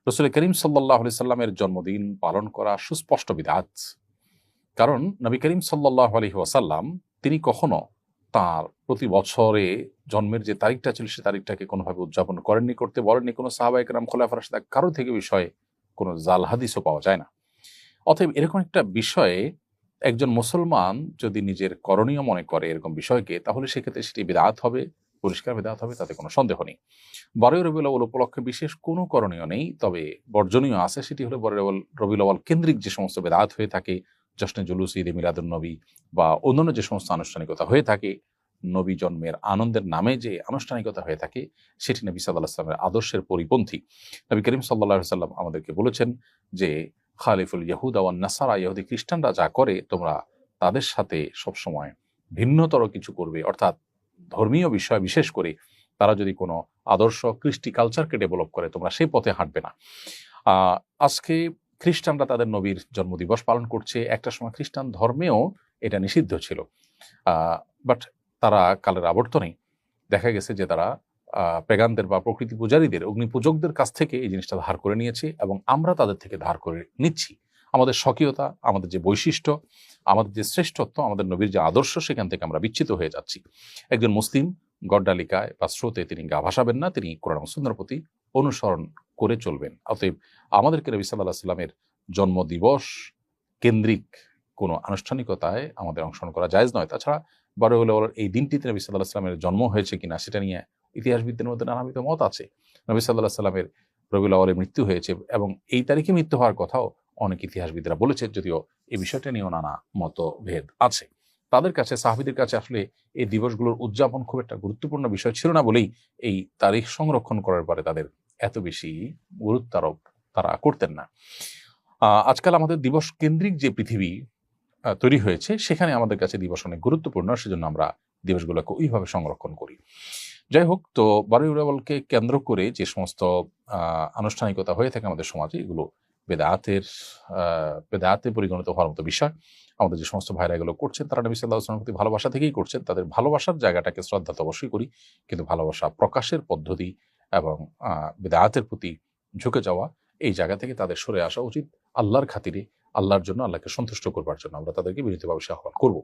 রাসূল করিম সাল্লাল্লাহু আলাইহি সাল্লামের জন্মদিন পালন করা সুস্পষ্ট বিদআত। কারণ নবী করিম সাল্লাল্লাহু আলাইহি ওয়াসাল্লাম তিনি কখনো তাঁর প্রতি বছরে জন্মের যে তারিখটা ছিল সে তারিখটাকে কোনোভাবে উদযাপন করেননি, করতে বলেননি। কোনো সাহাবায়ে কেরাম, খোলাফায়ে রাশিদিন কারো থেকে বিষয়ে কোনো জাল হাদিসও পাওয়া যায় না। অতএব এরকম একটা বিষয়ে একজন মুসলমান যদি নিজের করণীয় মনে করে এরকম বিষয়কে, তাহলে সেক্ষেত্রে সেটি বিদআত হবে, পরিষ্কার বিদআত হবে, তাতে কোনো সন্দেহ নেই। ১২ই রবিউল আউয়াল উপলক্ষে বিশেষ কোনো করণীয় নেই, তবে বর্জনীয় আছে। সেটি হলো ১২ই রবিউল আউয়াল কেন্দ্রিক যে সমস্ত বিদআত হয়ে থাকে, জশ্নে জুলুস, ঈদে মিলাদুন্নবী বা অন্যান্য যে সমস্ত আনুষ্ঠানিকতা হয়ে থাকে, নবী জন্মের আনন্দের নামে যে আনুষ্ঠানিকতা হয়ে থাকে, সেটি নবী সাল্লাল্লাহু আলাইহি ওয়াসাল্লামের আদর্শের পরিপন্থী। নবী করিম সাল্লাল্লাহু আলাইহি ওয়াসাল্লাম আমাদেরকে বলেছেন যে, খালিফুল ইয়াহুদা ওয়ান নাসারা, ইহুদি খ্রিস্টানরা যা করে তোমরা তাদের সাথে সবসময় ভিন্নতর কিছু করবে। অর্থাৎ ধর্মীয় বিষয় বিশেষ করে তারা যদি কোনো আদর্শ কৃষ্টি কালচারকে ডেভেলপ করে, তোমরা সেই পথে হাঁটবে না। আজকে খ্রিস্টানরা তাদের নবীর জন্মদিবস পালন করছে। একটা সময় খ্রিস্টান ধর্মেও এটা নিষিদ্ধ ছিল। বাট তারা কালের আবর্তনে দেখা গেছে যে তারা পেগানদের বা প্রকৃতি পূজারীদের, অগ্নি পূজকদের কাছ থেকে এই জিনিসটা ধার করে নিয়েছে এবং আমরা তাদের থেকে ধার করে নিচ্ছি। আমাদের স্বকীয়তা, আমাদের যে বৈশিষ্ট্য, আমাদের যে শ্রেষ্ঠত্ব, আমাদের নবীর যে আদর্শ, সেখান থেকে আমরা বিচ্যুত হয়ে যাচ্ছি। একজন মুসলিম গড্ডালিকায় বা স্রোতে তিনি গা ভাসাবেন না, তিনি কোরআন ও সুন্নাহর প্রতি অনুসরণ করে চলবেন। অতএব আমাদেরকে নবী সাল্লাল্লাহু আলাইহি সাল্লামের জন্মদিবস কেন্দ্রিক কোনো আনুষ্ঠানিকতায় আমাদের অংশগ্রহণ করা জায়েজ নয়। তাছাড়া ১২ই রবিউল আউয়াল এই দিনটিতে নবী সাল্লাল্লাহু আলাইহি সাল্লামের জন্ম হয়েছে কিনা সেটা নিয়ে ইতিহাসবিদদের মধ্যে নানাবিধ মত আছে। নবী সাল্লাল্লাহু আলাইহি সাল্লামের রবিউল আউয়ালে মৃত্যু হয়েছে এবং এই তারিখে মৃত্যু হওয়ার কথাও অনেক ইতিহাসবিদরা বলেছেন, যদিও এই বিষয়টা নিয়েও নানা মতভেদ আছে। তাদের কাছে, সাহাবীদের কাছে আসলে এই দিবসগুলোর উদযাপন খুব একটা গুরুত্বপূর্ণ বিষয় ছিল না বলেই এই তারিখ সংরক্ষণ করার পরে তাদের এত বেশি গুরুত্ব আরোপ তারা করতেন না। আজকাল আমাদের দিবস কেন্দ্রিক যে পৃথিবী তৈরি হয়েছে, সেখানে আমাদের কাছে দিবস অনেক গুরুত্বপূর্ণ, সেজন্য আমরা দিবসগুলোকে ওইভাবে সংরক্ষণ করি। যাই হোক, তো ১২ই রবিউল আউয়ালকে কেন্দ্র করে যে সমস্ত আনুষ্ঠানিকতা হয়ে থাকে আমাদের সমাজে, এগুলো বেদাতে পরিগণিত হওয়ার মতো বিষয়। আমাদের যে সমস্ত ভাইরা এগুলো করছেন, তারা নবী সাল্লাল্লাহু আলাইহি ওয়াসাল্লামের প্রতি ভালোবাসা থেকেই করছেন। তাদের ভালোবাসার জায়গাটাকে শ্রদ্ধা তো অবশ্যই করি, কিন্তু ভালোবাসা প্রকাশের পদ্ধতি এবং বেদাতের প্রতি ঝুঁকে যাওয়া, এই জায়গা থেকে তাদের সরে আসা উচিত। আল্লাহর খাতিরে, আল্লাহর জন্য, আল্লাহকে সন্তুষ্ট করবার জন্য আমরা তাদেরকে বিনীতভাবে আহ্বান করব।